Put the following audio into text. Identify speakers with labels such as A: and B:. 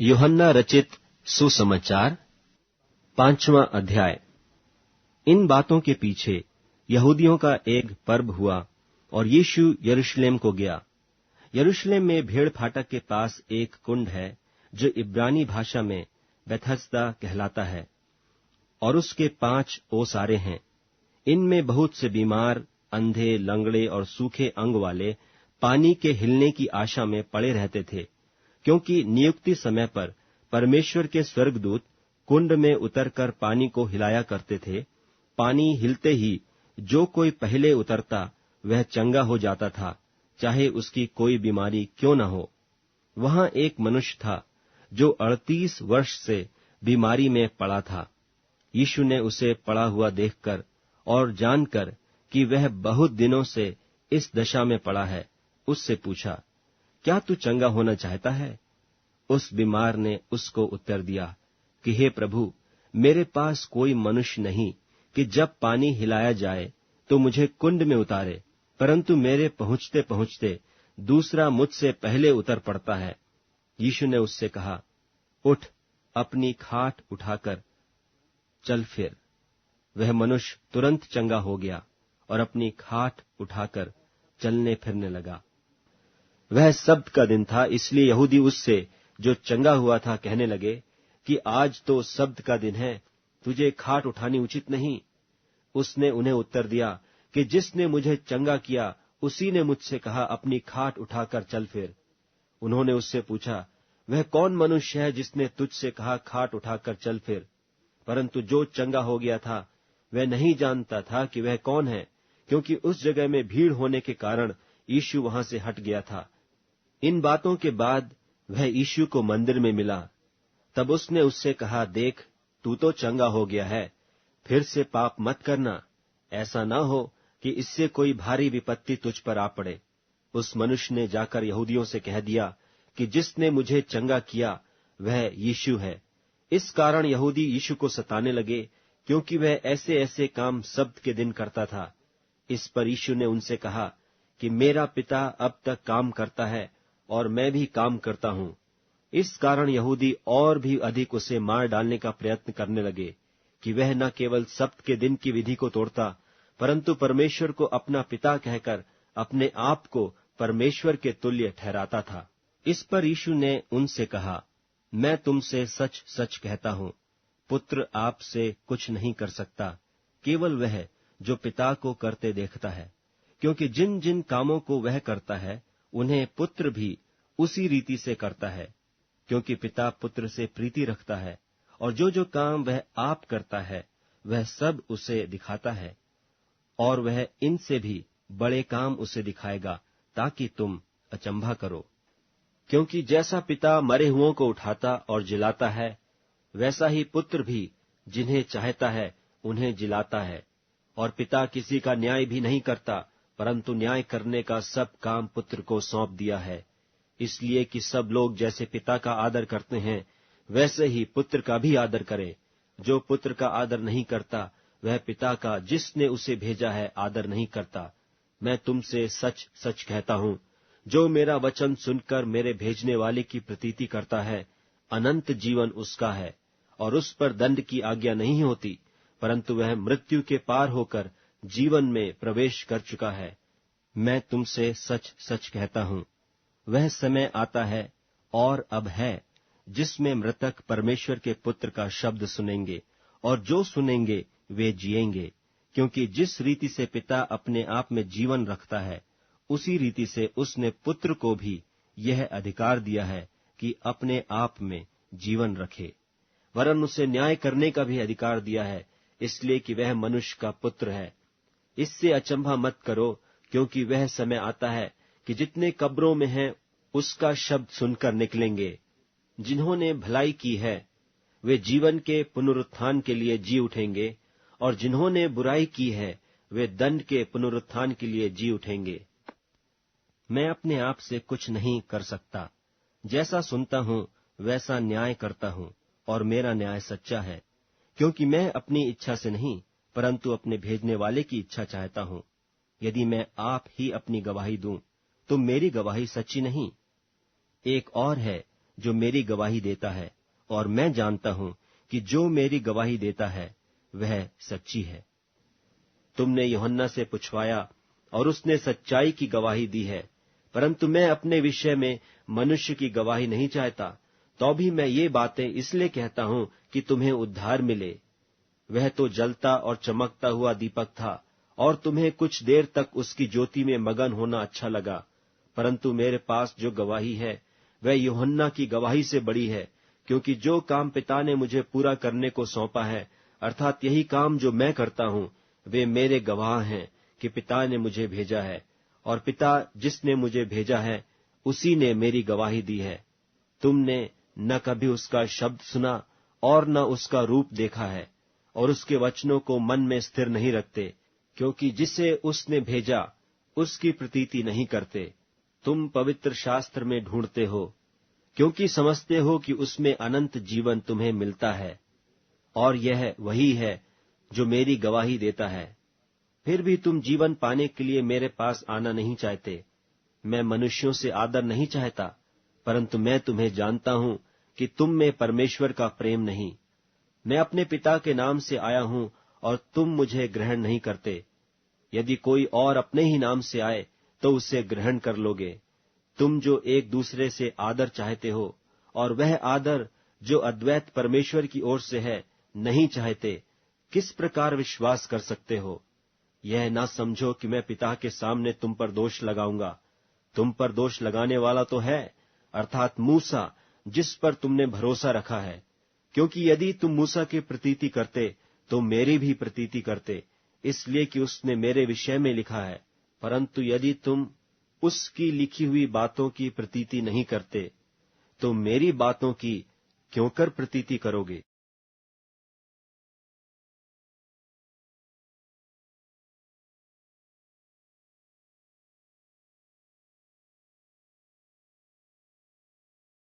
A: यूहन्ना रचित सुसमाचार 5वां अध्याय। इन बातों के पीछे यहूदियों का एक पर्व हुआ और यीशु यरूशलेम को गया। यरूशलेम में भेड़ फाटक के पास एक कुंड है जो इब्रानी भाषा में बेथस्दा कहलाता है, और उसके 5 ओसारे हैं। इनमें बहुत से बीमार, अंधे, लंगड़े और सूखे अंग वाले पानी के हिलने की आशा में पड़े रहते थे, क्योंकि नियुक्ति समय पर परमेश्वर के स्वर्गदूत कुंड में उतरकर पानी को हिलाया करते थे। पानी हिलते ही जो कोई पहले उतरता वह चंगा हो जाता था, चाहे उसकी कोई बीमारी क्यों न हो। वहां एक मनुष्य था जो 38 वर्ष से बीमारी में पड़ा था। यीशु ने उसे पड़ा हुआ देखकर और जानकर कि वह बहुत दिनों से इस दशा में पड़ा है, उससे पूछा, क्या तू चंगा होना चाहता है? उस बीमार ने उसको उत्तर दिया कि हे प्रभु, मेरे पास कोई मनुष्य नहीं कि जब पानी हिलाया जाए तो मुझे कुंड में उतारे, परंतु मेरे पहुंचते पहुंचते दूसरा मुझसे पहले उतर पड़ता है। यीशु ने उससे कहा, उठ, अपनी खाट उठाकर चल फिर। वह मनुष्य तुरंत चंगा हो गया और अपनी खाट उठाकर चलने फिरने लगा। वह सब्त का दिन था, इसलिए यहूदी उससे जो चंगा हुआ था कहने लगे कि आज तो सब्त का दिन है, तुझे खाट उठानी उचित नहीं। उसने उन्हें उत्तर दिया कि जिसने मुझे चंगा किया उसी ने मुझसे कहा, अपनी खाट उठाकर चल फिर। उन्होंने उससे पूछा, वह कौन मनुष्य है जिसने तुझसे कहा, खाट उठाकर चल फिर? परंतु जो चंगा हो गया था वह नहीं जानता था कि वह कौन है, क्योंकि उस जगह में भीड़ होने के कारण यीशु वहां से हट गया था। इन बातों के बाद वह यीशु को मंदिर में मिला। तब उसने उससे कहा, देख, तू तो चंगा हो गया है, फिर से पाप मत करना, ऐसा न हो कि इससे कोई भारी विपत्ति तुझ पर आ पड़े। उस मनुष्य ने जाकर यहूदियों से कह दिया कि जिसने मुझे चंगा किया वह यीशु है। इस कारण यहूदी यीशु को सताने लगे, क्योंकि वह ऐसे ऐसे काम सब्त के दिन करता था। इस पर यीशु ने उनसे कहा कि मेरा पिता अब तक काम करता है और मैं भी काम करता हूं। इस कारण यहूदी और भी अधिक उसे मार डालने का प्रयत्न करने लगे कि वह न केवल सब्त के दिन की विधि को तोड़ता, परंतु परमेश्वर को अपना पिता कहकर अपने आप को परमेश्वर के तुल्य ठहराता था। इस पर यीशु ने उनसे कहा, मैं तुमसे सच सच कहता हूं, पुत्र आपसे कुछ नहीं कर सकता, केवल वह जो पिता को करते देखता है। क्योंकि जिन जिन कामों को वह करता है उन्हें पुत्र भी उसी रीति से करता है, क्योंकि पिता पुत्र से प्रीति रखता है, और जो जो काम वह आप करता है वह सब उसे दिखाता है, और वह इनसे भी बड़े काम उसे दिखाएगा, ताकि तुम अचंभा करो। क्योंकि जैसा पिता मरे हुओं को उठाता और जिलाता है, वैसा ही पुत्र भी जिन्हें चाहता है उन्हें जिलाता है। और पिता किसी का न्याय भी नहीं करता, परंतु न्याय करने का सब काम पुत्र को सौंप दिया है, इसलिए कि सब लोग जैसे पिता का आदर करते हैं वैसे ही पुत्र का भी आदर करें। जो पुत्र का आदर नहीं करता वह पिता का जिसने उसे भेजा है आदर नहीं करता। मैं तुमसे सच सच कहता हूं, जो मेरा वचन सुनकर मेरे भेजने वाले की प्रतीति करता है, अनंत जीवन उसका है, और उस पर दंड की आज्ञा नहीं होती, परंतु वह मृत्यु के पार होकर जीवन में प्रवेश कर चुका है। मैं तुमसे सच सच कहता हूं, वह समय आता है और अब है, जिसमें मृतक परमेश्वर के पुत्र का शब्द सुनेंगे, और जो सुनेंगे वे जिएंगे। क्योंकि जिस रीति से पिता अपने आप में जीवन रखता है, उसी रीति से उसने पुत्र को भी यह अधिकार दिया है कि अपने आप में जीवन रखे। वरन उसे न्याय करने का भी अधिकार दिया है, इसलिए कि वह मनुष्य का पुत्र है। इससे अचंभा मत करो, क्योंकि वह समय आता है कि जितने कब्रों में हैं उसका शब्द सुनकर निकलेंगे। जिन्होंने भलाई की है वे जीवन के पुनरुत्थान के लिए जी उठेंगे, और जिन्होंने बुराई की है वे दंड के पुनरुत्थान के लिए जी उठेंगे। मैं अपने आप से कुछ नहीं कर सकता, जैसा सुनता हूं वैसा न्याय करता हूं, और मेरा न्याय सच्चा है, क्योंकि मैं अपनी इच्छा से नहीं परंतु अपने भेजने वाले की इच्छा चाहता हूं। यदि मैं आप ही अपनी गवाही दूं तो मेरी गवाही सच्ची नहीं। एक और है जो मेरी गवाही देता है, और मैं जानता हूं कि जो मेरी गवाही देता है वह सच्ची है। तुमने यूहन्ना से पूछवाया और उसने सच्चाई की गवाही दी है, परंतु मैं अपने विषय में मनुष्य की गवाही नहीं चाहता, तो भी मैं ये बातें इसलिए कहता हूं कि तुम्हें उद्धार मिले। वह तो जलता और चमकता हुआ दीपक था, और तुम्हें कुछ देर तक उसकी ज्योति में मगन होना अच्छा लगा, परंतु मेरे पास जो गवाही है वह यूहन्ना की गवाही से बड़ी है, क्योंकि जो काम पिता ने मुझे पूरा करने को सौंपा है, अर्थात यही काम जो मैं करता हूं, वे मेरे गवाह हैं कि पिता ने मुझे भेजा है, और पिता जिसने मुझे भेजा है उसी ने मेरी गवाही दी है। तुमने न कभी उसका शब्द सुना और न उसका रूप देखा है, और उसके वचनों को मन में स्थिर नहीं रखते, क्योंकि जिसे उसने भेजा उसकी प्रतीति नहीं करते। तुम पवित्र शास्त्र में ढूंढते हो, क्योंकि समझते हो कि उसमें अनंत जीवन तुम्हें मिलता है, और यह वही है जो मेरी गवाही देता है। फिर भी तुम जीवन पाने के लिए मेरे पास आना नहीं चाहते। मैं मनुष्यों से आदर नहीं चाहता, परंतु मैं तुम्हें जानता हूं कि तुम में परमेश्वर का प्रेम नहीं। मैं अपने पिता के नाम से आया हूं और तुम मुझे ग्रहण नहीं करते। यदि कोई और अपने ही नाम से आए तो उसे ग्रहण कर लोगे। तुम जो एक दूसरे से आदर चाहते हो, और वह आदर जो अद्वैत परमेश्वर की ओर से है, नहीं चाहते, किस प्रकार विश्वास कर सकते हो? यह ना समझो कि मैं पिता के सामने तुम पर दोष लगाऊंगा। तुम पर दोष लगाने वाला तो है, अर्थात मूसा, जिस पर तुमने भरोसा रखा है। क्योंकि यदि तुम मूसा की प्रतीति करते तो मेरी भी प्रतीति करते, इसलिए कि उसने मेरे विषय में लिखा है। परंतु यदि तुम उसकी लिखी हुई बातों की प्रतीति नहीं करते, तो मेरी बातों की क्यों कर प्रतीति करोगे?